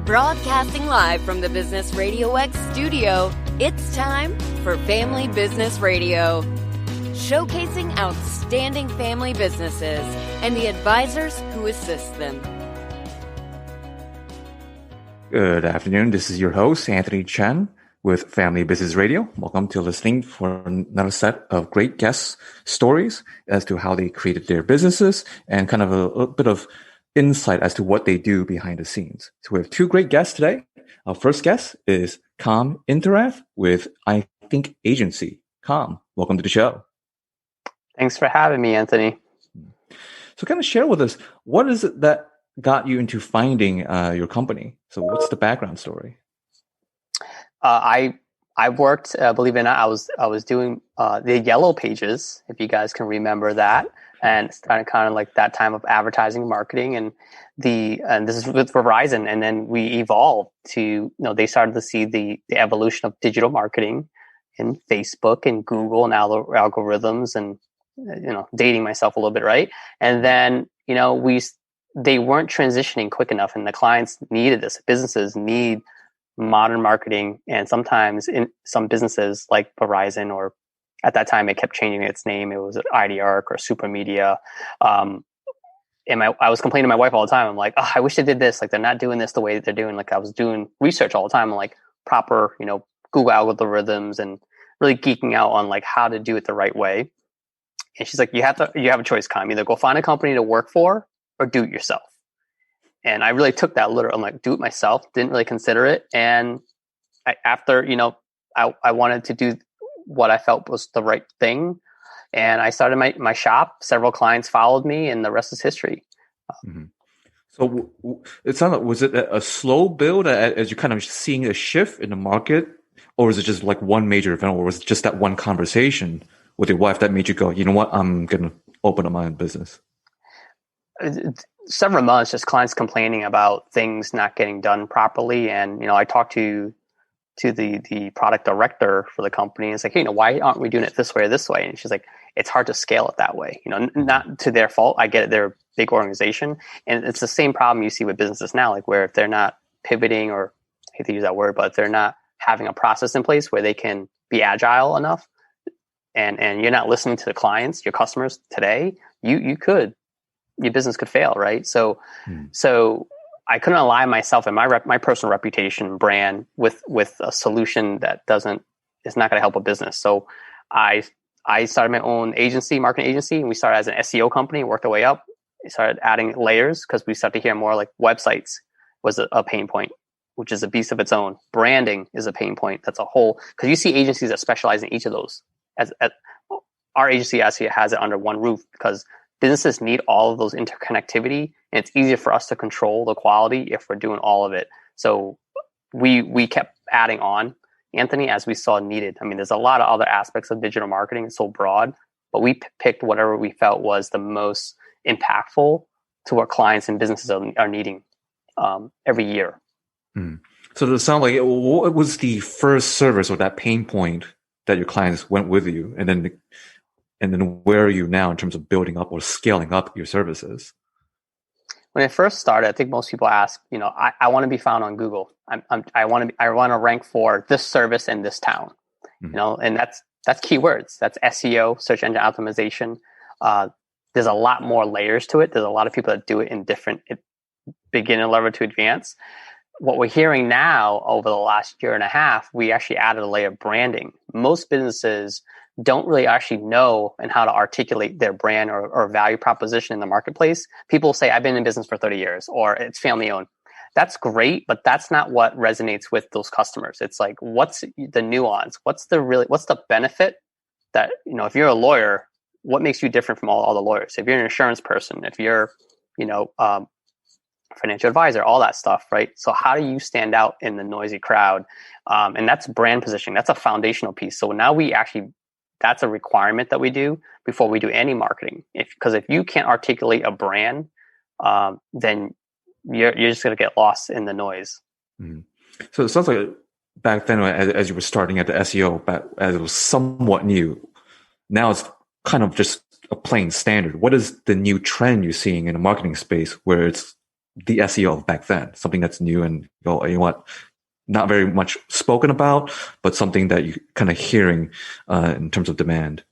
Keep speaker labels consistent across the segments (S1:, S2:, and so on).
S1: Broadcasting live from the Business RadioX studio, it's time for Family Business Radio. Showcasing outstanding family businesses and the advisors who assist them.
S2: Good afternoon. This is your host, Anthony Chen, with Family Business Radio. Welcome to listening for another set of great guest stories as to how they created their businesses and kind of a bit of insight as to what they do behind the scenes. So we have two great guests today. Our first guest is Kham Inthirath with inThink Agency. Kham, welcome to the show.
S3: Thanks for having me, Anthony.
S2: So kind of share with us, what is it that got you into finding your company? So what's the background story?
S3: I worked, believe it or not, I was doing the Yellow Pages, if you guys can remember that. And it's kind of like that time of advertising and marketing, and this is with Verizon. And then we evolved to, they started to see the evolution of digital marketing in Facebook and Google and algorithms, and dating myself a little bit, right? And then they weren't transitioning quick enough, and the clients needed this. Businesses need modern marketing, and sometimes in some businesses like Verizon, or at that time, it kept changing its name. It was IDARC or Super Media. And I was complaining to my wife all the time. I'm like, oh, I wish they did this. Like, they're not doing this the way that they're doing. Like, I was doing research all the time on like proper, Google algorithms, and really geeking out on like how to do it the right way. And she's like, you have a choice, Kham. Either go find a company to work for or do it yourself. And I really took that literal. I'm like, do it myself. Didn't really consider it. And I wanted to do what I felt was the right thing. And I started my shop. Several clients followed me, and the rest is history.
S2: Mm-hmm. So it sounded like, was it a slow build as you're kind of seeing a shift in the market? Or was it just like one major event, or was it just that one conversation with your wife that made you go, you know what, I'm going to open up my own business?
S3: Several months, just clients complaining about things not getting done properly. And, I talked to the product director for the company, and it's like, hey, why aren't we doing it this way or this way? And she's like, it's hard to scale it that way. Not to their fault. I get it. They're a big organization. And it's the same problem you see with businesses now, like where if they're not pivoting, or I hate to use that word, but if they're not having a process in place where they can be agile enough, and you're not listening to the clients, your customers today, your business could fail, right? So I couldn't align myself and my personal reputation brand with a solution that is not going to help a business. So I started my own marketing agency, and we started as an SEO company, worked our way up. We started adding layers because we started to hear more like websites was a pain point, which is a beast of its own. Branding is a pain point. That's a whole, because you see agencies that specialize in each of those. As our agency actually has it under one roof, because businesses need all of those interconnectivity, and it's easier for us to control the quality if we're doing all of it. So we kept adding on, Anthony, as we saw needed. I mean, there's a lot of other aspects of digital marketing. It's so broad, but we picked whatever we felt was the most impactful to what clients and businesses are needing every year.
S2: So it sounds like, what was the first service or that pain point that your clients went with you, and then where are you now in terms of building up or scaling up your services?
S3: When I first started, I think most people ask, I want to be found on Google. I want to rank for this service in this town, and that's keywords. That's SEO, search engine optimization. There's a lot more layers to it. There's a lot of people that do it in different beginner level to advanced. What we're hearing now over the last year and a half, we actually added a layer of branding. Most businesses don't really actually know and how to articulate their brand or value proposition in the marketplace. People say, I've been in business for 30 years, or it's family owned. That's great, but that's not what resonates with those customers. It's like, what's the nuance? What's the benefit that, if you're a lawyer, what makes you different from all the lawyers? If you're an insurance person, if you're, financial advisor, all that stuff, right? So how do you stand out in the noisy crowd? And that's brand positioning. That's a foundational piece. So now that's a requirement that we do before we do any marketing. Because if you can't articulate a brand, then you're just going to get lost in the noise.
S2: Mm-hmm. So it sounds like back then, as you were starting at the SEO, as it was somewhat new, now it's kind of just a plain standard. What is the new trend you're seeing in the marketing space where it's the SEO back then, something that's new and go, you know what, not very much spoken about, but something that you kind of hearing in terms of demand?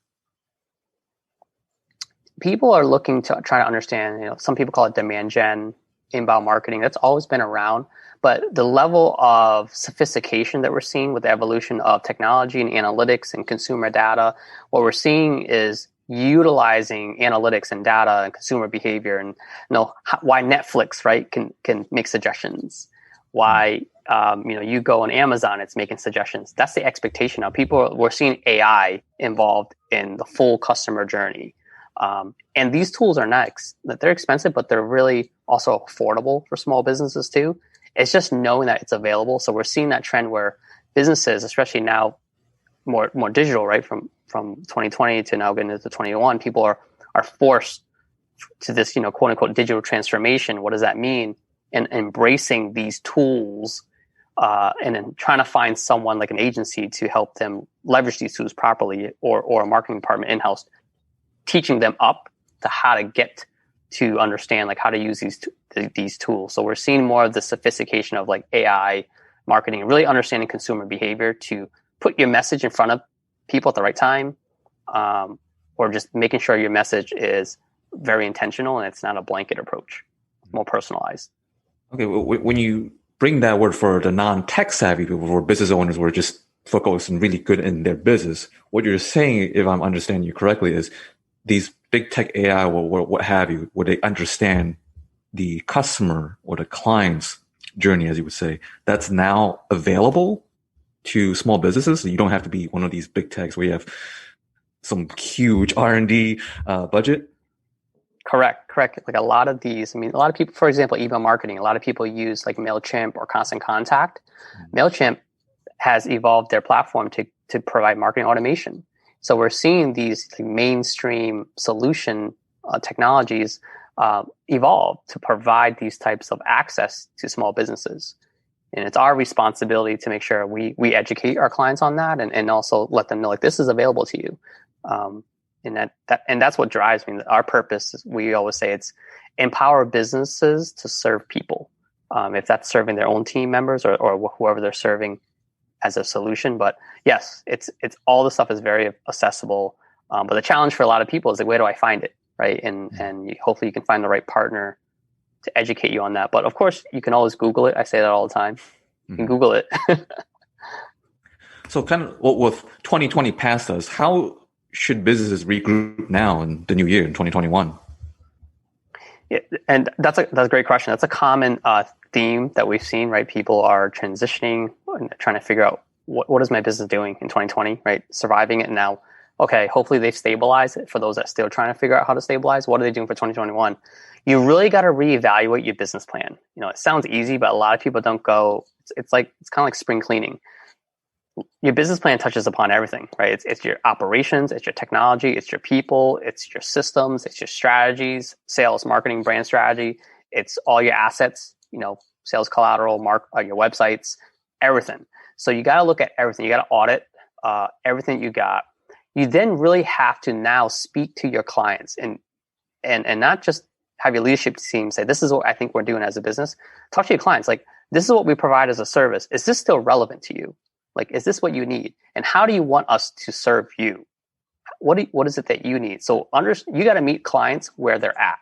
S3: People are looking to try to understand, some people call it demand gen, inbound marketing. That's always been around, but the level of sophistication that we're seeing with the evolution of technology and analytics and consumer data, what we're seeing is utilizing analytics and data and consumer behavior, and why Netflix, right, can make suggestions. Why you go on Amazon, it's making suggestions. That's the expectation now. We're seeing AI involved in the full customer journey. And these tools are they're expensive, but they're really also affordable for small businesses too. It's just knowing that it's available. So we're seeing that trend where businesses, especially now more digital, right, from 2020 to now getting into 2021, people are forced to this, quote unquote, digital transformation. What does that mean? And embracing these tools, and then trying to find someone like an agency to help them leverage these tools properly, or a marketing department in-house, teaching them up to how to get to understand like how to use these tools. So we're seeing more of the sophistication of like AI marketing, and really understanding consumer behavior to put your message in front of people at the right time, or just making sure your message is very intentional and it's not a blanket approach, more personalized. Okay,
S2: when you bring that word for the non-tech savvy people, for business owners who are just focused and really good in their business, what you're saying, if I'm understanding you correctly, is these big tech AI or what have you, where they understand the customer or the client's journey, as you would say, that's now available to small businesses. So you don't have to be one of these big techs where you have some huge R&D budget.
S3: Correct. Like a lot of these, a lot of people, for example, email marketing, a lot of people use like MailChimp or Constant Contact. MailChimp has evolved their platform to provide marketing automation. So we're seeing these mainstream solution technologies evolve to provide these types of access to small businesses. And it's our responsibility to make sure we educate our clients on that, and also let them know like this is available to you. And that's what drives me. Our purpose, we always say, it's empower businesses to serve people. If that's serving their own team members or whoever they're serving as a solution. But yes, it's all the stuff is very accessible. But the challenge for a lot of people is like, where do I find it, right? And hopefully you can find the right partner to educate you on that. But of course, you can always Google it. I say that all the time. You can Google it.
S2: So kind of with 2020 past us, how should businesses regroup now in the new year in 2021?
S3: Yeah, and that's a great question. That's a common theme that we've seen, right? People are transitioning and trying to figure out what is my business doing in 2020, right? Surviving it now. Okay, hopefully they've stabilized it. For those that are still trying to figure out how to stabilize, what are they doing for 2021? You really got to reevaluate your business plan. It sounds easy, but a lot of people don't go. It's kind of like spring cleaning. Your business plan touches upon everything, right? It's your operations, it's your technology, it's your people, it's your systems, it's your strategies, sales, marketing, brand strategy. It's all your assets, sales collateral, your websites, everything. So you got to look at everything. You got to audit everything you got. You then really have to now speak to your clients and not just have your leadership team say, this is what I think we're doing as a business. Talk to your clients. Like, this is what we provide as a service. Is this still relevant to you? Like, is this what you need? And how do you want us to serve you? What is it that you need? So you got to meet clients where they're at.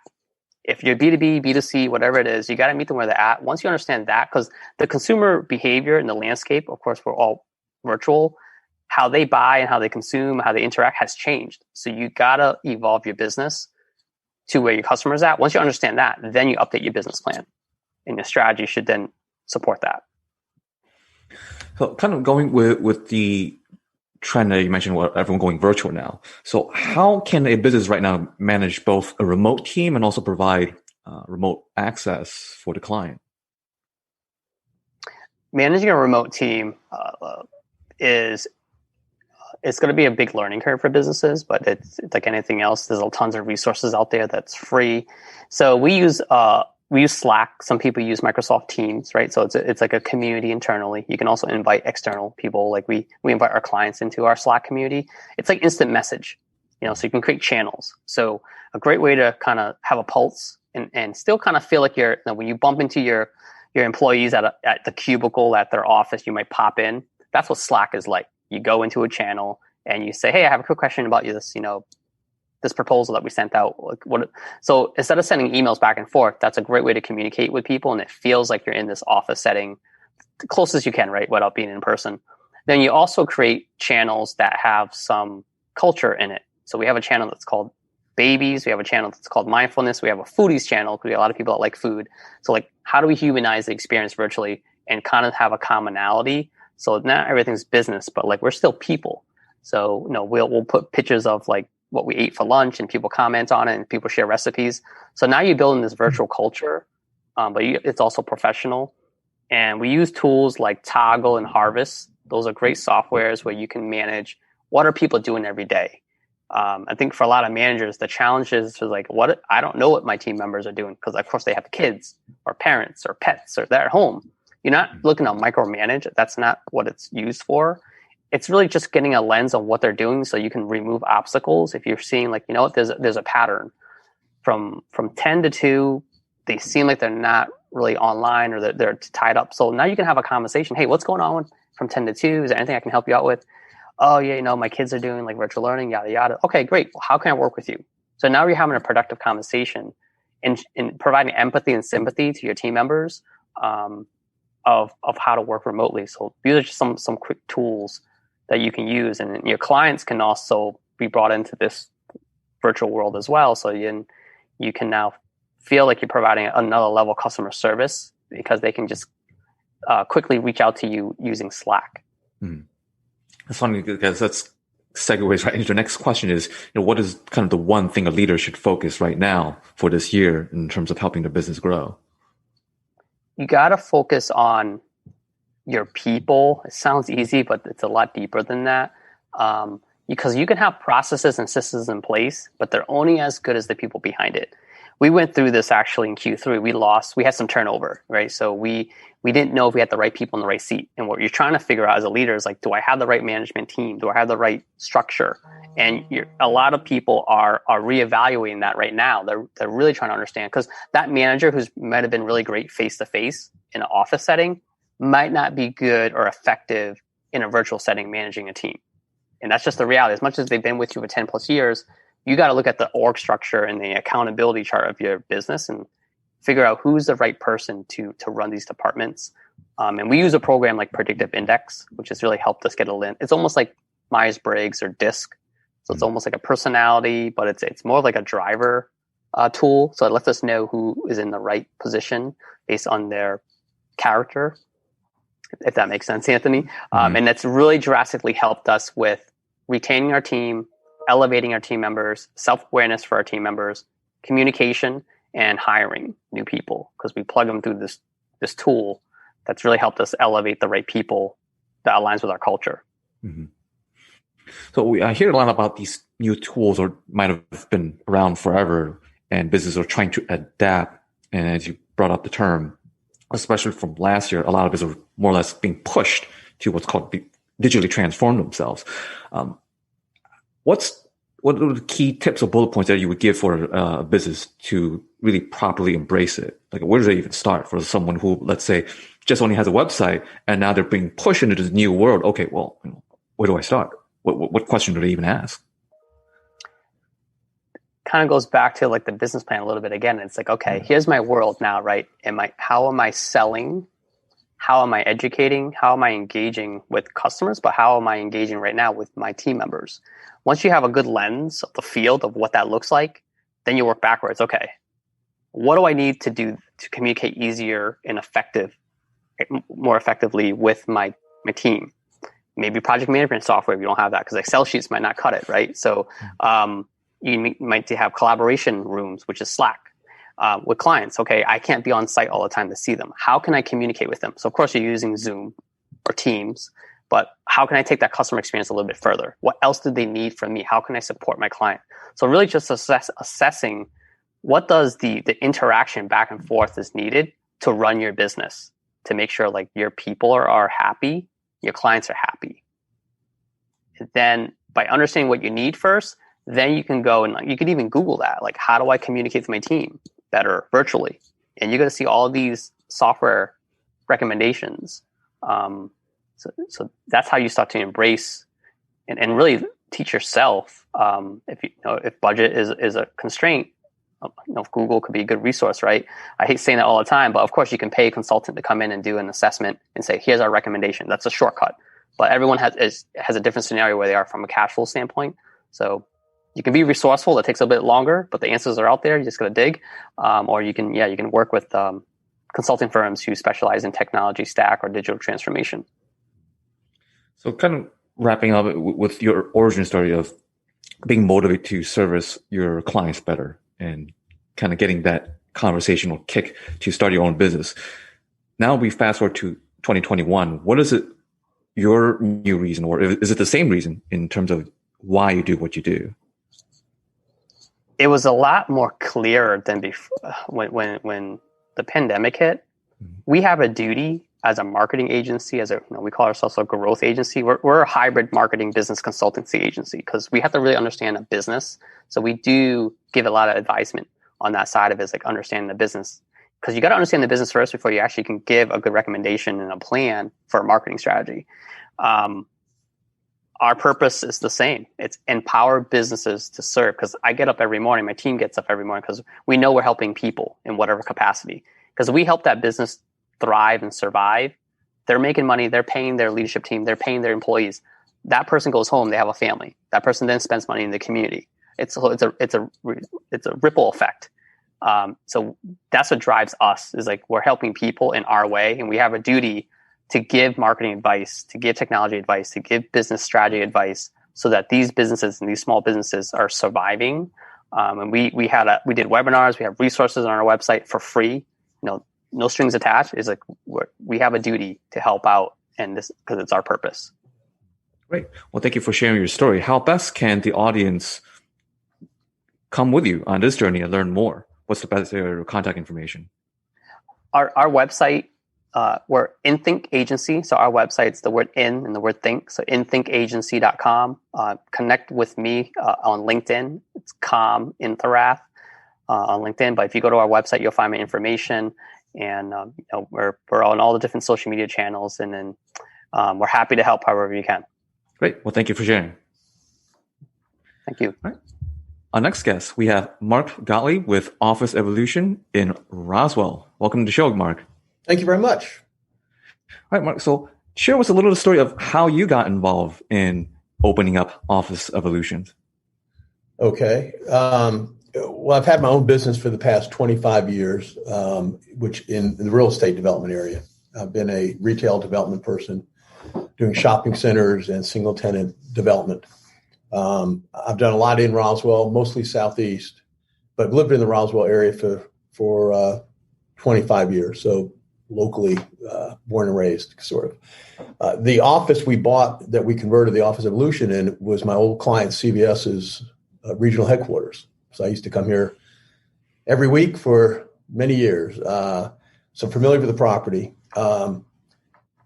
S3: If you're B2B, B2C, whatever it is, you got to meet them where they're at. Once you understand that, because the consumer behavior in the landscape, of course, we're all virtual, how they buy and how they consume, how they interact has changed. So you got to evolve your business to where your customer's at. Once you understand that, then you update your business plan. And your strategy should then support that.
S2: So kind of going with the trend that you mentioned, everyone going virtual now. So how can a business right now manage both a remote team and also provide remote access for the client?
S3: Managing a remote team it's going to be a big learning curve for businesses, but it's like anything else. There's tons of resources out there that's free. So we use Slack. Some people use Microsoft Teams, right? So it's like a community internally. You can also invite external people. Like we invite our clients into our Slack community. It's like instant message. So you can create channels. So a great way to kind of have a pulse and still kind of feel like when you bump into your employees at the cubicle at their office, you might pop in. That's what Slack is like. You go into a channel and you say, hey, I have a quick question about this proposal that we sent out. So instead of sending emails back and forth, that's a great way to communicate with people. And it feels like you're in this office setting the closest you can, right? Without being in person. Then you also create channels that have some culture in it. So we have a channel that's called babies. We have a channel that's called mindfulness. We have a foodies channel because we have a lot of people that like food. So like, how do we humanize the experience virtually and kind of have a commonality? So not everything's business, but like we're still people. So we'll put pictures of like what we ate for lunch and people comment on it and people share recipes. So now you're building this virtual culture, but it's also professional. And we use tools like Toggle and Harvest. Those are great softwares where you can manage what are people doing every day. I think for a lot of managers, the challenge is like, I don't know what my team members are doing because of course they have kids or parents or pets or they're at home. You're not looking to micromanage. That's not what it's used for. It's really just getting a lens on what they're doing so you can remove obstacles. If you're seeing like, there's a pattern from 10 to 2, they seem like they're not really online or they're tied up. So now you can have a conversation. Hey, what's going on from 10 to 2? Is there anything I can help you out with? Oh yeah, my kids are doing like virtual learning, yada, yada. Okay, great. Well, how can I work with you? So now you're having a productive conversation and providing empathy and sympathy to your team members of how to work remotely. So these are just some quick tools that you can use, and your clients can also be brought into this virtual world as well. So you can now feel like you're providing another level customer service because they can just quickly reach out to you using Slack.
S2: Mm. That's funny because that's segues right into the next question is, what is kind of the one thing a leader should focus right now for this year in terms of helping the business grow?
S3: You got to focus on your people. It sounds easy, but it's a lot deeper than that. Because you can have processes and systems in place, but they're only as good as the people behind it. We went through this actually in Q3. We had some turnover, right? So we didn't know if we had the right people in the right seat. And what you're trying to figure out as a leader is like, do I have the right management team? Do I have the right structure? And a lot of people are reevaluating that right now. They're really trying to understand, because that manager who's might have been really great face to face in an office setting might not be good or effective in a virtual setting managing a team. And that's just the reality. As much as they've been with you for 10 plus years, you got to look at the org structure and the accountability chart of your business and figure out who's the right person to run these departments. And we use a program like Predictive Index, which has really helped us get a list. It's almost like Myers-Briggs or DISC. So it's almost like a personality, but it's more like a driver tool. So it lets us know who is in the right position based on their character, if that makes sense, Anthony. And that's really drastically helped us with retaining our team, elevating our team members, self-awareness for our team members, communication, and hiring new people, because we plug them through this tool that's really helped us elevate the right people that aligns with our culture.
S2: Mm-hmm. So I hear a lot about these new tools, or might have been around forever, and businesses are trying to adapt. And as you brought up the term, especially from last year, a lot of businesses are more or less being pushed to what's called digitally transform themselves. What are the key tips or bullet points that you would give for a business to really properly embrace it? Like, where does they even start for someone who, let's say, just only has a website and now they're being pushed into this new world? Okay, well, where do I start? What question do they even ask?
S3: Kind of goes back to like the business plan a little bit again. It's like, okay, here's my world now, right? How am I selling? How am I educating? How am I engaging with customers? But how am I engaging right now with my team members? Once you have a good lens of the field of what that looks like, then you work backwards. Okay, what do I need to do to communicate easier and more effectively with my team? Maybe project management software if you don't have that, because Excel sheets might not cut it, right? So you might have collaboration rooms, which is Slack. With clients, okay, I can't be on site all the time to see them. How can I communicate with them? So of course you're using Zoom or Teams, but how can I take that customer experience a little bit further? What else do they need from me? How can I support my client? So really just assessing what does the interaction back and forth is needed to run your business, to make sure like your people are happy, your clients are happy. And then by understanding what you need first, then you can go and you can even Google that. Like, how do I communicate with my team better virtually? And you're going to see all these software recommendations. So that's how you start to embrace and really teach yourself. If budget is a constraint, Google could be a good resource, right? I hate saying that all the time, but of course you can pay a consultant to come in and do an assessment and say, here's our recommendation. That's a shortcut. But everyone has a different scenario where they are from a cash flow standpoint. So you can be resourceful. That takes a bit longer, but the answers are out there. You just got to dig. Or you can work with consulting firms who specialize in technology stack or digital transformation.
S2: So kind of wrapping up with your origin story of being motivated to service your clients better and kind of getting that conversational kick to start your own business. Now we fast forward to 2021. What is it, your new reason, or is it the same reason in terms of why you do what you do?
S3: It was a lot more clearer than before. When the pandemic hit, we have a duty as a marketing agency, we call ourselves a growth agency. We're a hybrid marketing business consultancy agency because we have to really understand a business. So we do give a lot of advisement on that side of it, like understanding the business. Because you got to understand the business first before you actually can give a good recommendation and a plan for a marketing strategy. Our purpose is the same. It's empower businesses to serve. Because I get up every morning, my team gets up every morning because we know we're helping people in whatever capacity. Because we help that business thrive and survive. They're making money. They're paying their leadership team. They're paying their employees. That person goes home. They have a family. That person then spends money in the community. It's a ripple effect. So that's what drives us, is like we're helping people in our way, and we have a duty to give marketing advice, to give technology advice, to give business strategy advice, so that these businesses and these small businesses are surviving. And we did webinars. We have resources on our website for free. No strings attached. Is like we have a duty to help out, and this because it's our purpose.
S2: Great. Well, thank you for sharing your story. How best can the audience come with you on this journey and learn more? What's the best contact information?
S3: Our website, we're inThink Agency. So our website's the word in and the word think. So inthinkagency.com. Connect with me on LinkedIn. It's Kham Inthirath on LinkedIn. But if you go to our website, you'll find my information. And we're on all the different social media channels. And then we're happy to help however you can.
S2: Great. Well, thank you for sharing.
S3: Thank you.
S2: All right. Our next guest, we have Mark Gottlieb with Office Evolution in Roswell. Welcome to the show, Mark.
S4: Thank you very much.
S2: All right, Mark. So share with us a little story of how you got involved in opening up Office Evolution.
S4: Okay. Well, I've had my own business for the past 25 years, which in the real estate development area. I've been a retail development person doing shopping centers and single tenant development. I've done a lot in Roswell, mostly Southeast, but lived in the Roswell area for 25 years. So locally born and raised, sort of. The office we bought that we converted the Office Evolution in was my old client CVS's regional headquarters. So I used to come here every week for many years. So familiar with the property.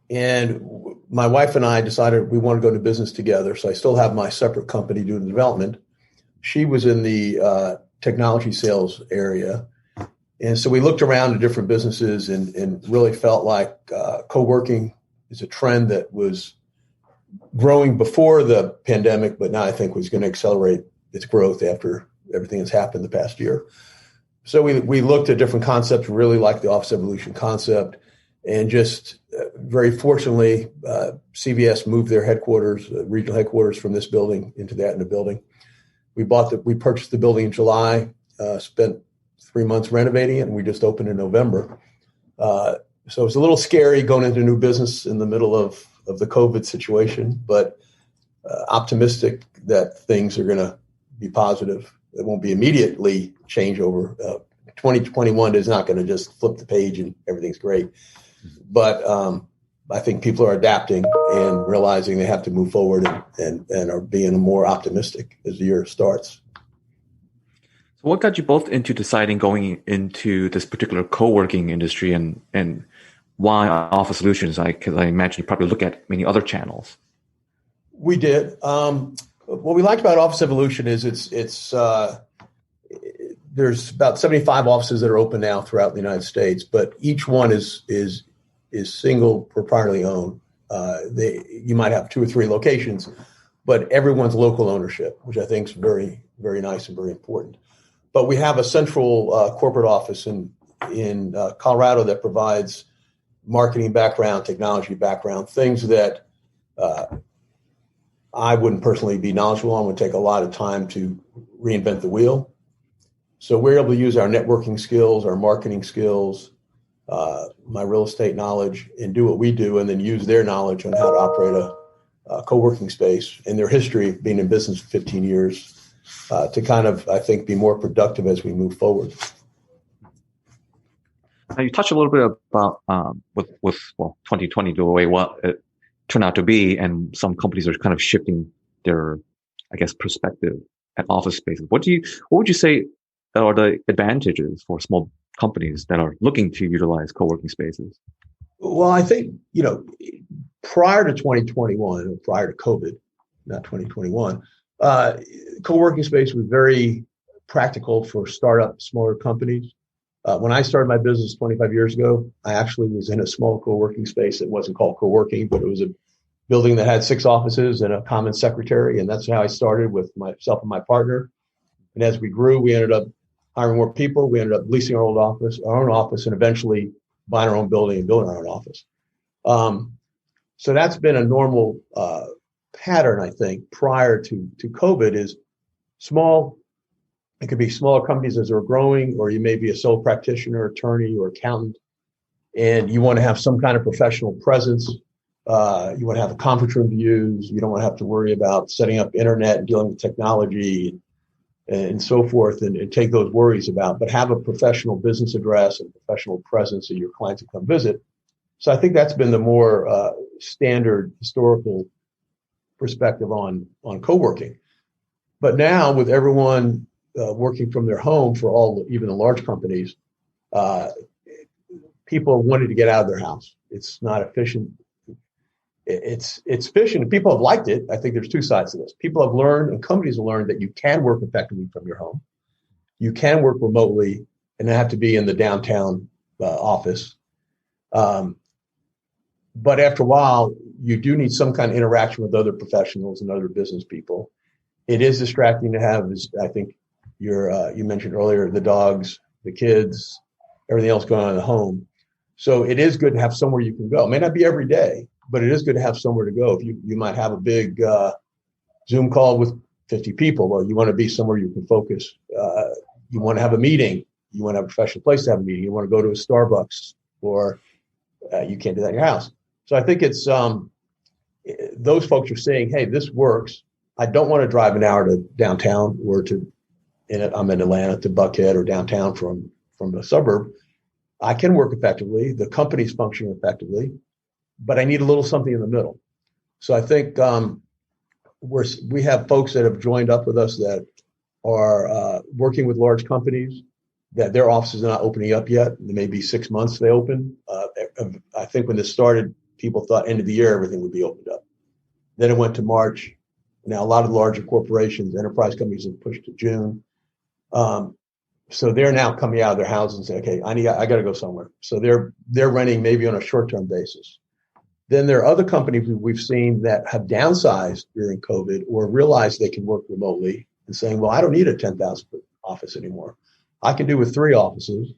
S4: And my wife and I decided we want to go into business together. So I still have my separate company doing the development. She was in the technology sales area. And so we looked around at different businesses and really felt like CoWorking is a trend that was growing before the pandemic, but now I think was going to accelerate its growth after everything that's happened the past year. So we looked at different concepts, really liked the Office Evolution concept, and just very fortunately, CVS moved their headquarters, regional headquarters, from this building into that in the building. We purchased the building in July, spent 3 months renovating it, and we just opened in November. So it was a little scary going into new business in the middle of the COVID situation, but optimistic that things are going to be positive. It won't be immediately changeover. 2021 is not going to just flip the page and everything's great. But I think people are adapting and realizing they have to move forward and are being more optimistic as the year starts.
S2: So what got you both into deciding going into this particular co-working industry and why Office Solutions? Because I imagine you probably look at many other channels.
S4: We did. What we liked about Office Evolution is there's about 75 offices that are open now throughout the United States, but each one is single proprietarily owned. You might have 2 or 3 locations, but everyone's local ownership, which I think is very, very nice and very important. But we have a central corporate office in Colorado that provides marketing background, technology background, things that I wouldn't personally be knowledgeable on. It would take a lot of time to reinvent the wheel. So we're able to use our networking skills, our marketing skills, my real estate knowledge, and do what we do, and then use their knowledge on how to operate a co-working space and their history of being in business for 15 years to kind of, I think, be more productive as we move forward.
S2: Now you touched a little bit about with 2020 the way what it turned out to be, and some companies are kind of shifting their, I guess, perspective at office spaces. What would you say are the advantages for small companies that are looking to utilize co-working spaces?
S4: Well, I think, prior to 2021, or prior to COVID, not 2021, co-working space was very practical for startup, smaller companies. When I started my business 25 years ago, I actually was in a small co-working space. It wasn't called co-working, but it was a building that had 6 offices and a common secretary. And that's how I started with myself and my partner. And as we grew, we ended up hiring more people. We ended up leasing our own office, and eventually buying our own building and building our own office. So that's been a normal pattern, I think, prior to COVID is small. It could be smaller companies as they're growing, or you may be a sole practitioner, attorney, or accountant, and you want to have some kind of professional presence. You want to have a conference room to use. You don't want to have to worry about setting up internet and dealing with technology and so forth, and take those worries about, but have a professional business address and professional presence that your clients will come visit. So I think that's been the more standard historical perspective on co-working. But now with everyone working from their home, for even the large companies, people wanted to get out of their house. It's not efficient. It's efficient. People have liked it. I think there's 2 sides to this. People have learned, and companies have learned, that you can work effectively from your home. You can work remotely and not have to be in the downtown office. But after a while, you do need some kind of interaction with other professionals and other business people. It is distracting to have, I think you mentioned earlier, the dogs, the kids, everything else going on in the home. So it is good to have somewhere you can go. It may not be every day, but it is good to have somewhere to go. If you might have a big Zoom call with 50 people, well, you want to be somewhere you can focus. You want to have a meeting. You want to have a professional place to have a meeting. You want to go to a Starbucks, or you can't do that in your house. So I think it's those folks are saying, hey, this works. I don't want to drive an hour to downtown, or I'm in Atlanta, to Buckhead or downtown from a suburb. I can work effectively. The company's functioning effectively, but I need a little something in the middle. So I think we have folks that have joined up with us that are working with large companies that their offices are not opening up yet. It may be 6 months they open. I think when this started, people thought end of the year everything would be opened up. Then it went to March. Now a lot of larger corporations, enterprise companies, have pushed to June. So they're now coming out of their houses and saying, okay, I got to go somewhere. So they're renting maybe on a short-term basis. Then there are other companies we've seen that have downsized during COVID, or realized they can work remotely, and saying, well, I don't need a 10,000 foot office anymore. I can do with 3 offices.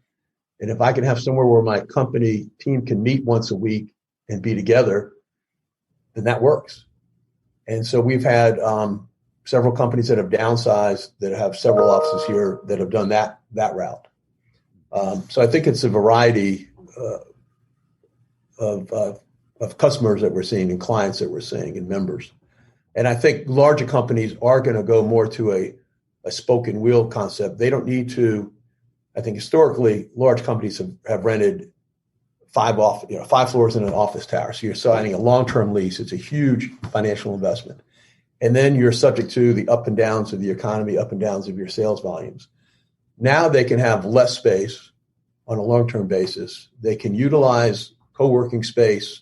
S4: And if I can have somewhere where my company team can meet once a week and be together, then that works. And so we've had several companies that have downsized, that have several offices here, that have done that route. So I think it's a variety of customers that we're seeing, and clients that we're seeing, and members. And I think larger companies are going to go more to a spoken wheel concept. They don't need to. I think historically, large companies have rented 5 floors in an office tower. So you're signing a long-term lease. It's a huge financial investment. And then you're subject to the up and downs of the economy, up and downs of your sales volumes. Now they can have less space on a long-term basis. They can utilize co-working space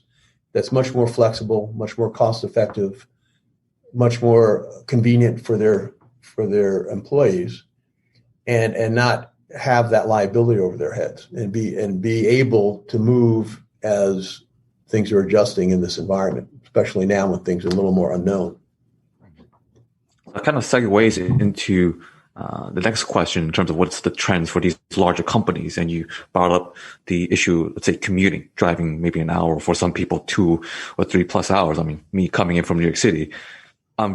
S4: that's much more flexible, much more cost-effective, much more convenient for their employees, and not have that liability over their heads, and be able to move as things are adjusting in this environment, especially now when things are a little more unknown.
S2: That kind of segues into the next question in terms of what's the trends for these larger companies. And you brought up the issue, let's say commuting, driving maybe an hour, for some people 2 or 3+ hours. I mean, me coming in from New York City, I'm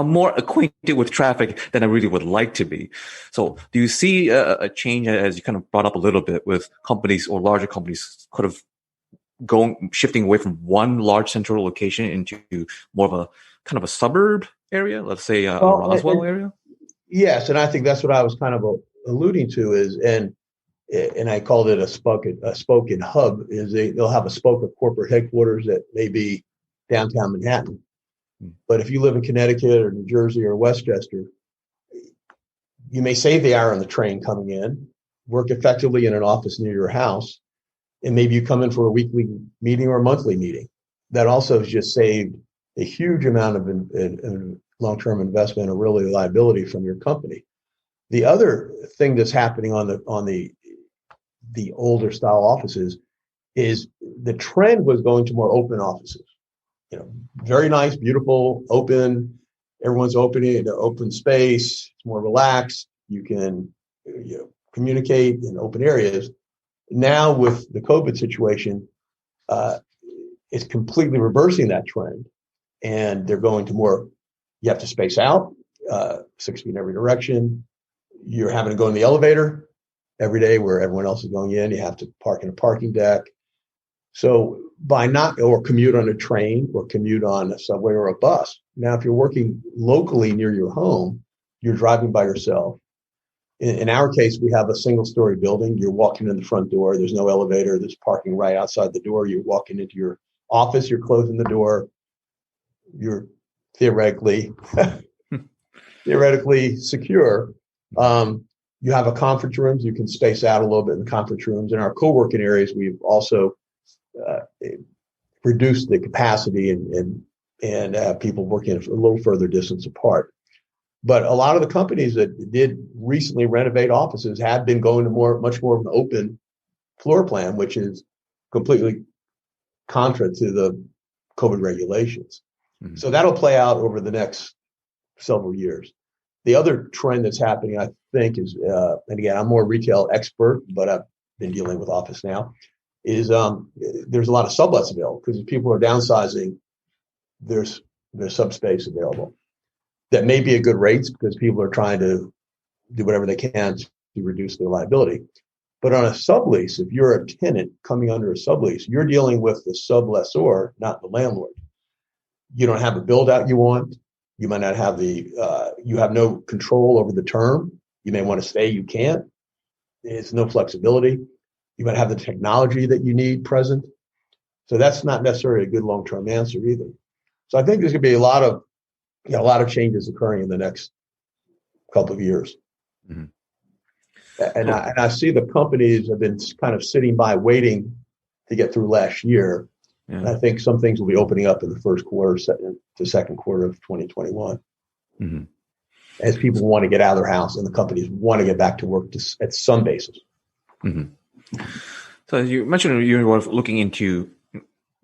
S2: more acquainted with traffic than I really would like to be. So do you see a change, as you kind of brought up a little bit, with companies or larger companies could have shifting away from one large central location into more of a kind of a suburb area, let's say a Roswell area?
S4: Yes, and I think that's what I was kind of alluding to is, and I called it a spoke and hub, is they'll have a spoke of corporate headquarters that may be downtown Manhattan. But if you live in Connecticut or New Jersey or Westchester, you may save the hour on the train coming in, work effectively in an office near your house, and maybe you come in for a weekly meeting or a monthly meeting. That also has just saved a huge amount of long-term investment or really liability from your company. The other thing that's happening on the older style offices is the trend was going to more open offices. Very nice, beautiful, open. Everyone's opening into open space. It's more relaxed. You can communicate in open areas. Now with the COVID situation, it's completely reversing that trend, and they're going to more. You have to space out 6 feet in every direction. You're having to go in the elevator every day where everyone else is going in. You have to park in a parking deck. So or commute on a train or commute on a subway or a bus. Now, if you're working locally near your home, you're driving by yourself. In our case, we have a single-story building. You're walking in the front door. There's no elevator. There's parking right outside the door. You're walking into your office. You're closing the door. You're theoretically secure. You have a conference rooms. You can space out a little bit in the conference rooms. In our co-working areas, we've also reduced the capacity and have people working a little further distance apart. But a lot of the companies that did recently renovate offices have been going to much more of an open floor plan, which is completely contra to the COVID regulations. Mm-hmm. So that'll play out over the next several years. The other trend that's happening, I think, is, and again, I'm more retail expert, but I've been dealing with office now, is there's a lot of sublets available because if people are downsizing, there's subspace available. That may be at good rates because people are trying to do whatever they can to reduce their liability. But on a sublease, if you're a tenant coming under a sublease, you're dealing with the sublessor, not the landlord. You don't have the build out you want. You might not have you have no control over the term. You may want to stay, you can't. It's no flexibility. You might have the technology that you need present. So that's not necessarily a good long-term answer either. So I think there's going to be a lot of changes occurring in the next couple of years. Mm-hmm. And I see the companies have been kind of sitting by waiting to get through last year. Yeah. And I think some things will be opening up in the first quarter to second quarter of 2021. Mm-hmm. As people want to get out of their house and the companies want to get back to work at some basis.
S2: Mm-hmm. So as you mentioned, you were looking into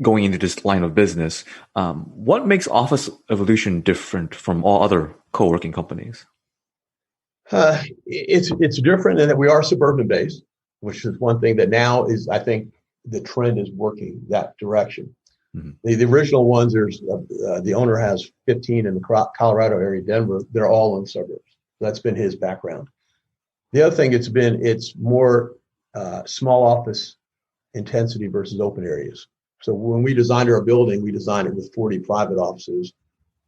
S2: going into this line of business. What makes Office Evolution different from all other co-working companies?
S4: It's different in that we are suburban based, which is one thing that now is, I think, the trend is working that direction. Mm-hmm. The original ones, the owner has 15 in the Colorado area, Denver. They're all in suburbs. That's been his background. The other thing it's more small office intensity versus open areas. So when we designed our building, we designed it with 40 private offices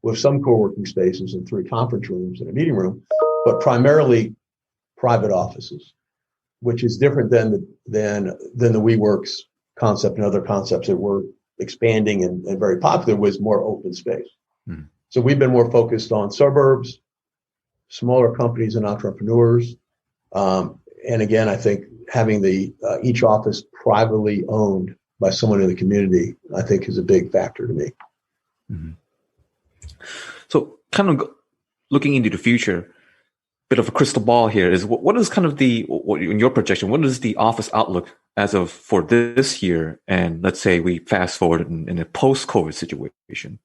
S4: with some co-working spaces and 3 conference rooms and a meeting room, but primarily private offices, which is different than the WeWorks concept and other concepts that were expanding and very popular was more open space. Hmm. So we've been more focused on suburbs, smaller companies and entrepreneurs. And again, I think having each office privately owned by someone in the community, I think is a big factor to me.
S2: Mm-hmm. So kind of looking into the future, bit of a crystal ball here is what is kind of in your projection, what is the office outlook as of for this year? And let's say we fast forward in a post-COVID situation.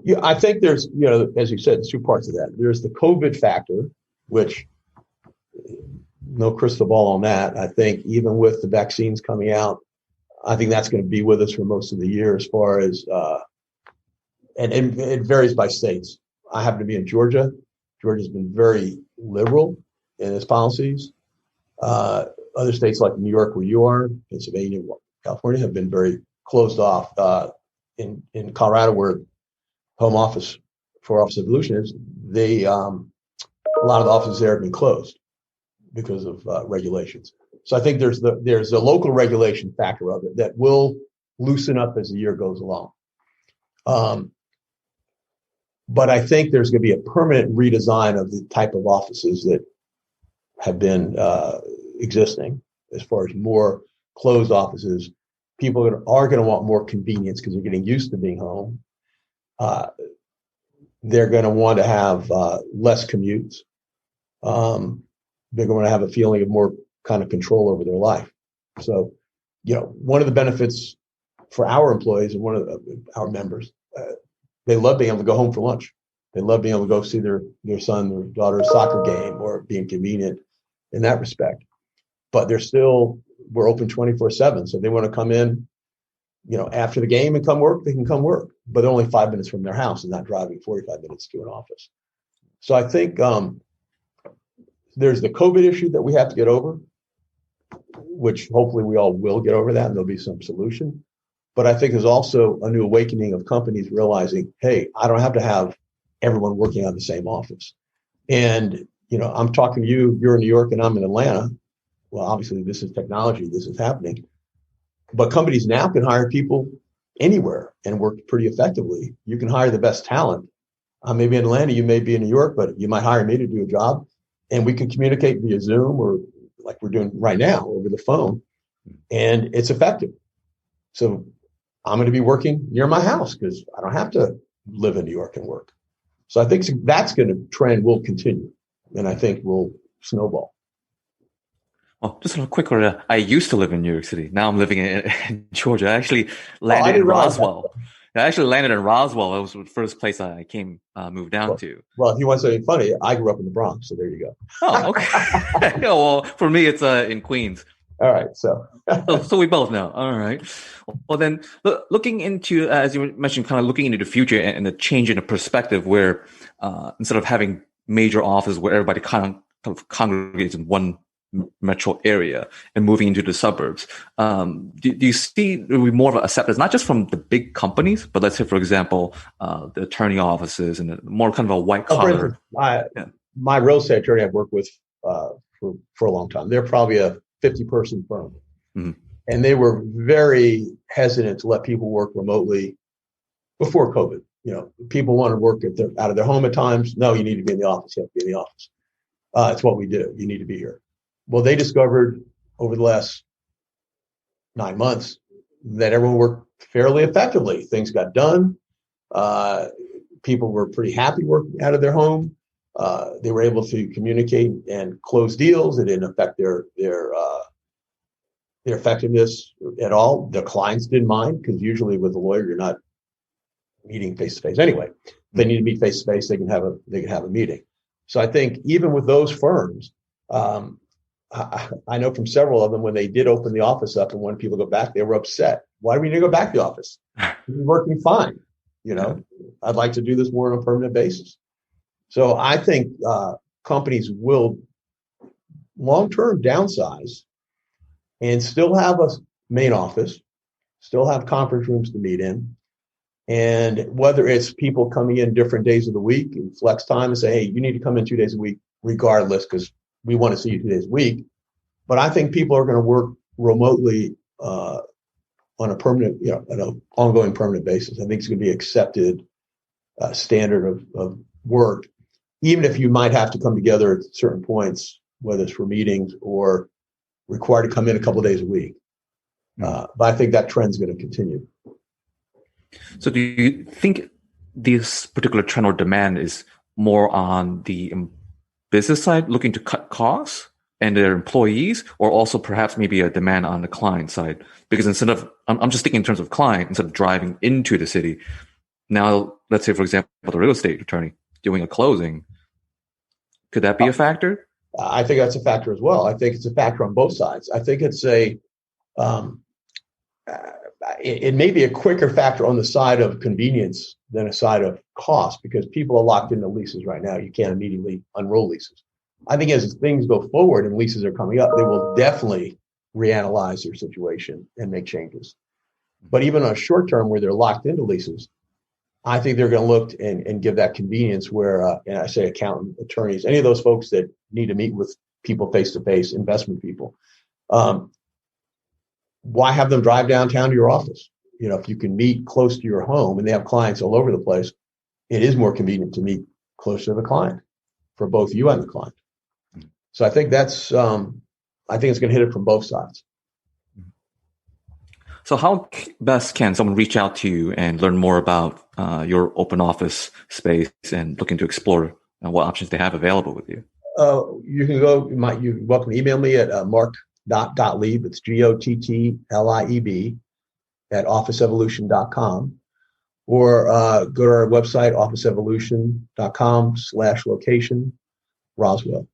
S4: Yeah, I think there's, as you said, two parts of that. There's the COVID factor, which no crystal ball on that. I think even with the vaccines coming out, I think that's going to be with us for most of the year as far as, and it varies by states. I happen to be in Georgia. Georgia's been very liberal in its policies. Other states like New York, where you are, Pennsylvania, California, have been very closed off. In Colorado, where home office for Office of Evolution is, a lot of the offices there have been closed because of regulations. So I think there's a local regulation factor of it that will loosen up as the year goes along. But I think there's going to be a permanent redesign of the type of offices that have been existing, as far as more closed offices. People are going to want more convenience because they're getting used to being home. They're going to want to have less commutes. They're going to have a feeling of more kind of control over their life. So, one of the benefits for our employees and one of our members, they love being able to go home for lunch. They love being able to go see their son or daughter's soccer game, or being convenient in that respect. But we're open 24/7. So if they want to come in, after the game and come work, they can come work. But they're only 5 minutes from their house and not driving 45 minutes to an office. So I think there's the COVID issue that we have to get over, which hopefully we all will get over that and there'll be some solution. But I think there's also a new awakening of companies realizing, hey, I don't have to have everyone working on the same office. And, I'm talking to you, you're in New York and I'm in Atlanta. Well, obviously this is technology, this is happening. But companies now can hire people anywhere and work pretty effectively. You can hire the best talent. I may be in Atlanta, you may be in New York, but you might hire me to do a job. And we can communicate via Zoom or like we're doing right now over the phone. And it's effective. So I'm going to be working near my house because I don't have to live in New York and work. So I think that's trend will continue. And I think will snowball.
S2: Well, just a quick one. I used to live in New York City. Now I'm living in Georgia. I actually landed in Roswell. I actually landed in Roswell. That was the first place I moved down to.
S4: Well, if you want something funny, I grew up in the Bronx, so there you go.
S2: Oh, okay. Well, for me, it's in Queens.
S4: All right, so
S2: we both know. All right. Well, then looking into, as you mentioned, kind of looking into the future and the change in the perspective, where instead of having major offices where everybody kind of congregates in one metro area and moving into the suburbs, do you see there will be more of an acceptance, not just from the big companies, but let's say, for example, the attorney offices and more kind of a white collar?
S4: My real estate attorney I've worked with for a long time. They're probably a 50-person firm. Mm-hmm. And they were very hesitant to let people work remotely before COVID. People want to work out of their home at times. No, you need to be in the office. You have to be in the office. It's what we do. You need to be here. Well, they discovered over the last 9 months that everyone worked fairly effectively. Things got done. People were pretty happy working out of their home. They were able to communicate and close deals. It didn't affect their effectiveness at all. The clients didn't mind because usually with a lawyer, you're not meeting face to face anyway. If they need to meet face to face, they can have a meeting. So I think even with those firms, I know from several of them when they did open the office up and when people go back, they were upset. Why do we need to go back to the office? We're working fine. I'd like to do this more on a permanent basis. So I think companies will long-term downsize and still have a main office, still have conference rooms to meet in. And whether it's people coming in different days of the week and flex time and say, hey, you need to come in 2 days a week regardless because we want to see you 2 days a week. But I think people are going to work remotely on a permanent, on an ongoing permanent basis. I think it's going to be accepted standard of work, even if you might have to come together at certain points, whether it's for meetings or required to come in a couple of days a week. But I think that trend's going to continue.
S2: So do you think this particular trend or demand is more on the business side, looking to cut costs and their employees, or also perhaps maybe a demand on the client side? Because instead of, I'm just thinking in terms of client, instead of driving into the city, now let's say, for example, the real estate attorney doing a closing, could that be a factor?
S4: I think that's a factor as well. I think it's a factor on both sides. I think it's it may be a quicker factor on the side of convenience than a side of cost, because people are locked into leases right now. You can't immediately unroll leases. I think as things go forward and leases are coming up, they will definitely reanalyze their situation and make changes. But even on a short term where they're locked into leases, I think they're going to look and give that convenience where, and I say accountant, attorneys, any of those folks that need to meet with people face-to-face, investment people. Why have them drive downtown to your office? If you can meet close to your home, and they have clients all over the place, it is more convenient to meet close to the client for both you and the client. So I think it's going to hit it from both sides.
S2: So how best can someone reach out to you and learn more about your open office space and looking to explore what options they have available with you?
S4: You can go, you're welcome to email me at Mark.Gottlieb. It's Gottlib at officeevolution.com, or go to our website, officeevolution.com/location, Roswell.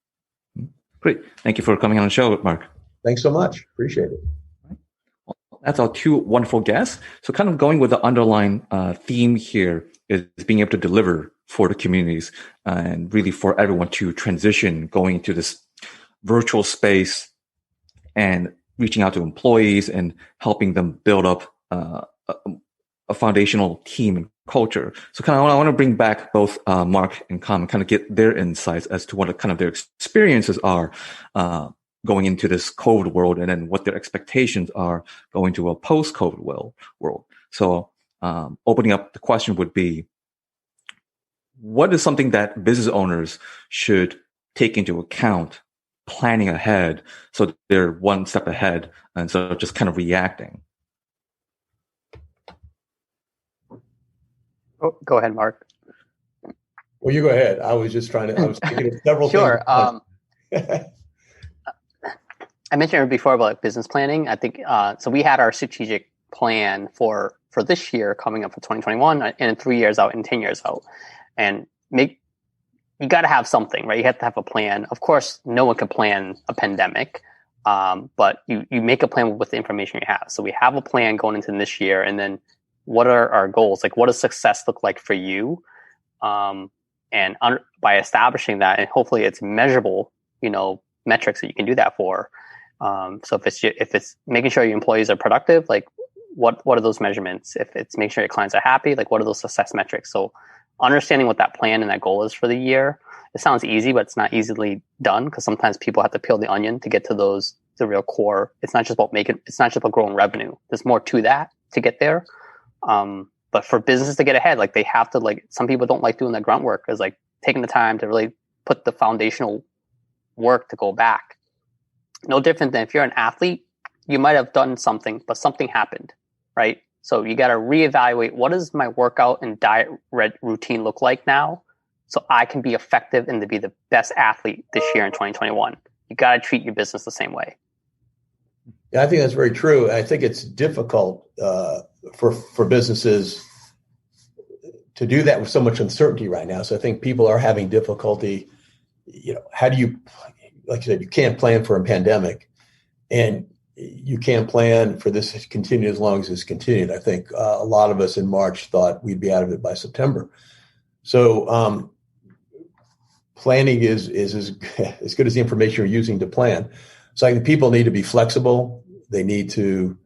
S2: Great. Thank you for coming on the show, Mark.
S4: Thanks so much. Appreciate it.
S2: Well, that's our two wonderful guests. So kind of going with the underlying theme here is being able to deliver for the communities and really for everyone to transition going into this virtual space and reaching out to employees and helping them build up a foundational team and culture. So kind of I want to bring back both Mark and Kham and kind of get their insights as to what kind of their experiences are going into this COVID world, and then what their expectations are going to a post-COVID world. So opening up the question would be, what is something that business owners should take into account planning ahead so they're one step ahead instead of just kind of reacting?
S3: Oh, go ahead, Mark.
S4: Well, you go ahead. I was thinking of several
S3: sure.
S4: things.
S3: I mentioned before about business planning. I think so. We had our strategic plan for this year coming up for 2021, and 3 years out and 10 years out, and you got to have something, right? You have to have a plan. Of course, no one can plan a pandemic, but you make a plan with the information you have. So we have a plan going into this year, and then what are our goals? Like, what does success look like for you? By establishing that, and hopefully it's measurable, metrics that you can do that for. So if it's making sure your employees are productive, like what are those measurements? If it's making sure your clients are happy, like what are those success metrics? So understanding what that plan and that goal is for the year, it sounds easy, but it's not easily done, because sometimes people have to peel the onion to get to the real core. It's not just about growing revenue. There's more to that to get there. But for businesses to get ahead, like they have to, some people don't like doing the grunt work, is like taking the time to really put the foundational work to go back. No different than if you're an athlete, you might have done something, but something happened, right? So you got to reevaluate, what does my workout and diet routine look like now, so I can be effective and to be the best athlete this year in 2021. You got to treat your business the same way.
S4: Yeah, I think that's very true. I think it's difficult for businesses to do that with so much uncertainty right now. So I think people are having difficulty. How do you, like you said, you can't plan for a pandemic, and you can't plan for this to continue as long as it's continued. I think a lot of us in March thought we'd be out of it by September. So planning is as good as the information you're using to plan. So I think people need to be flexible. They need to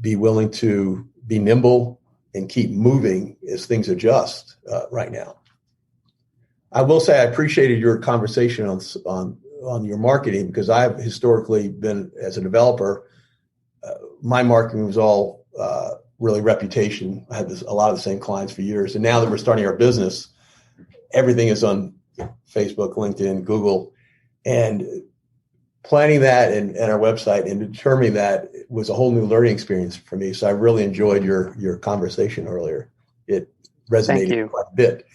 S4: be willing to be nimble and keep moving as things adjust right now. I will say I appreciated your conversation on your marketing, because I've historically been, as a developer, my marketing was all really reputation. I had a lot of the same clients for years. And now that we're starting our business, everything is on Facebook, LinkedIn, Google, and planning that and our website and determining that was a whole new learning experience for me. So I really enjoyed your conversation earlier. resonated quite a bit.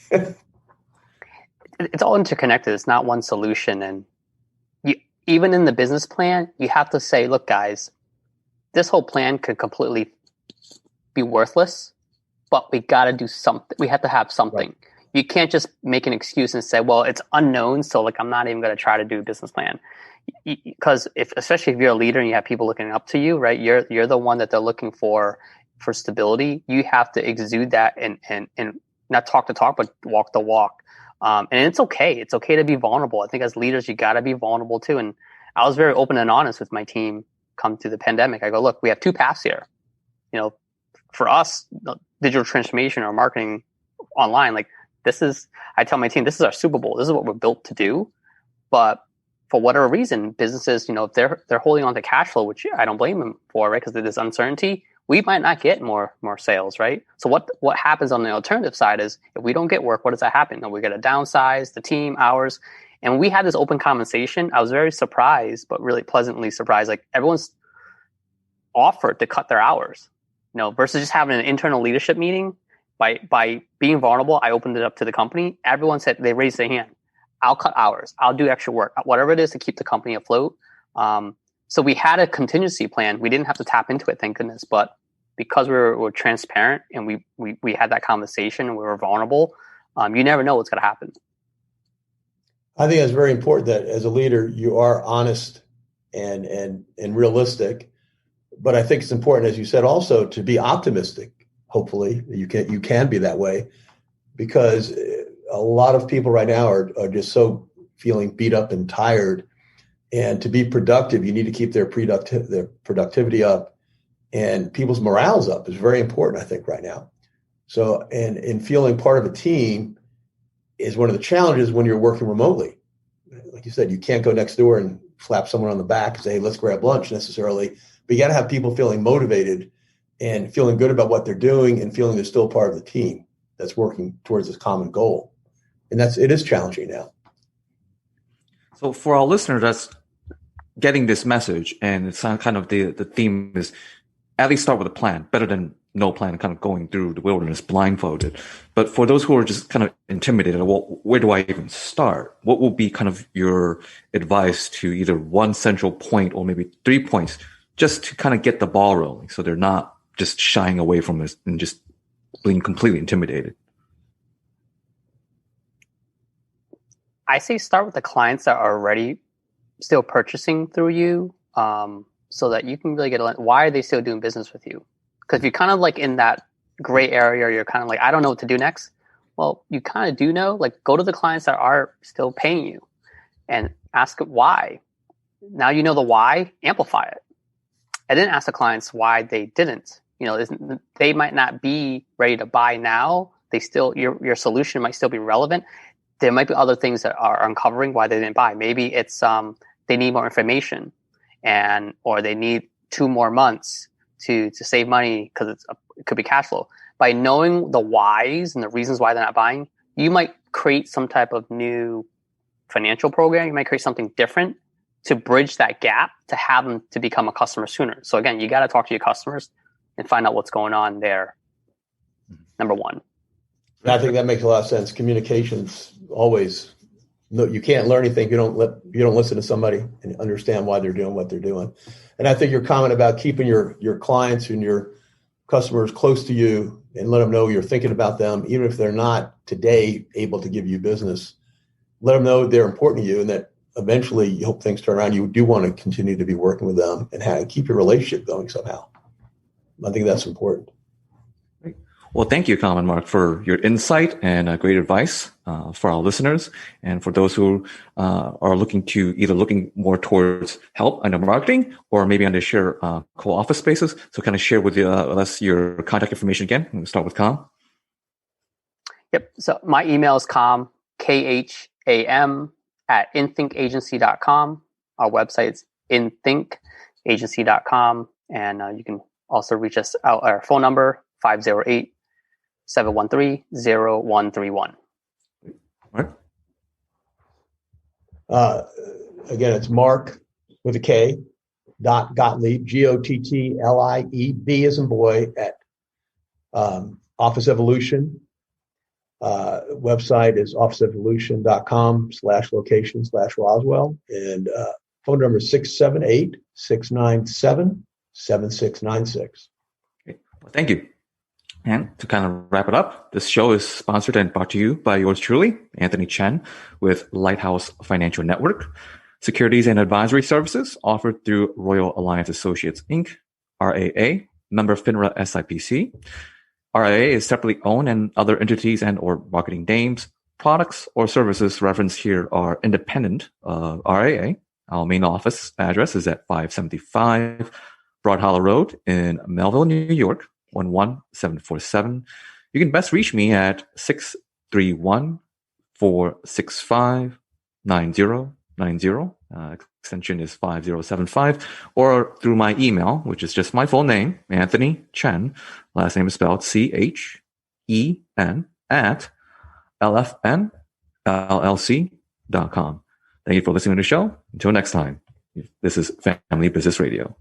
S3: It's all interconnected. It's not one solution. And even in the business plan, you have to say, look, guys, this whole plan could completely be worthless, but we got to do something. We have to have something. Right. You can't just make an excuse and say, well, it's unknown, so like I'm not even going to try to do a business plan. Because especially if you're a leader and you have people looking up to you, right? You're the one that they're looking for stability. You have to exude that and not talk the talk, but walk the walk. And it's okay. It's okay to be vulnerable. I think as leaders, you got to be vulnerable too. And I was very open and honest with my team come to the pandemic. I go, look, we have two paths here. You know, for us, digital transformation or marketing online, like I tell my team, this is our Super Bowl. This is what we're built to do. But for whatever reason, businesses, if they're holding on to cash flow, which I don't blame them for, right? Because of this uncertainty, we might not get more sales, right? So what happens on the alternative side is if we don't get work, what does that happen? We got to downsize the team, hours. And we had this open conversation. I was very surprised, but really pleasantly surprised. Like everyone's offered to cut their hours, versus just having an internal leadership meeting. By being vulnerable, I opened it up to the company. Everyone said, they raised their hand. I'll cut hours. I'll do extra work, whatever it is to keep the company afloat. So we had a contingency plan. We didn't have to tap into it, thank goodness. But because we're transparent and we had that conversation and we were vulnerable, you never know what's going to happen.
S4: I think it's very important that as a leader, you are honest and realistic. But I think it's important, as you said, also to be optimistic. Hopefully you can be that way, because a lot of people right now are just so feeling beat up and tired. And to be productive, you need to keep their productivity up, and people's morale's up is very important, I think, right now. So, and in feeling part of a team is one of the challenges when you're working remotely. Like you said, you can't go next door and slap someone on the back and say, hey, let's grab lunch necessarily. But you got to have people feeling motivated and feeling good about what they're doing and feeling they're still part of the team that's working towards this common goal. And it is challenging now.
S2: So for our listeners that's getting this message, and it's kind of the theme is at least start with a plan, better than no plan, kind of going through the wilderness blindfolded. But for those who are just kind of intimidated, well, where do I even start? What will be kind of your advice to either one central point or maybe 3 points just to kind of get the ball rolling so they're not just shying away from this and just being completely intimidated?
S3: I say start with the clients that are already still purchasing through you, so that you can really get why are they still doing business with you? Because if you're kind of like in that gray area, or you're kind of like, I don't know what to do next. Well, you kind of do know. Like, go to the clients that are still paying you and ask why. Now you know the why, amplify it. And then ask the clients why they didn't. They might not be ready to buy now. They still, your solution might still be relevant. There might be other things that are uncovering why they didn't buy. Maybe it's they need more information, or they need 2 more months to save money because it could be cash flow. By knowing the whys and the reasons why they're not buying, you might create some type of new financial program. You might create something different to bridge that gap to have them to become a customer sooner. So again, you got to talk to your customers and find out what's going on there. Number one.
S4: I think that makes a lot of sense. Communication's always, you can't learn anything if you don't listen to somebody and understand why they're doing what they're doing. And I think your comment about keeping your clients and your customers close to you and let them know you're thinking about them, even if they're not today able to give you business, let them know they're important to you and that eventually you hope things turn around. You do want to continue to be working with them and keep your relationship going somehow. I think that's important.
S2: Well, thank you, Kham and Mark, for your insight and great advice for our listeners. And for those who are looking more towards help under marketing or maybe under share co-office spaces. So kind of share with us your contact information again. We'll start with Kham.
S3: Yep. So my email is Kham, Kham, at inthinkagency.com. Our website's inthinkagency.com. And you can also reach us out our phone number, 508-713-0131.
S2: Right.
S4: Again, it's Mark with a K, Gottlieb, Gottlieb, B as in boy, at Office Evolution. Website is officeevolution.com/location/Roswell. And phone number is 678-697-7696.
S2: Okay. Well, thank you. And to kind of wrap it up, this show is sponsored and brought to you by yours truly, Anthony Chen, with Lighthouse Financial Network, securities and advisory services offered through Royal Alliance Associates, Inc., RAA, member FINRA SIPC. RAA is separately owned, and other entities and or marketing names, products, or services referenced here are independent of RAA. Our main office address is at 575 Broad Hollow Road in Melville, New York, 11747. You can best reach me at 631-465-9090. Extension is 5075, or through my email, which is just my full name, Anthony Chen. Last name is spelled CHEN at lfnllc.com. Thank you for listening to the show. Until next time, this is Family Business Radio.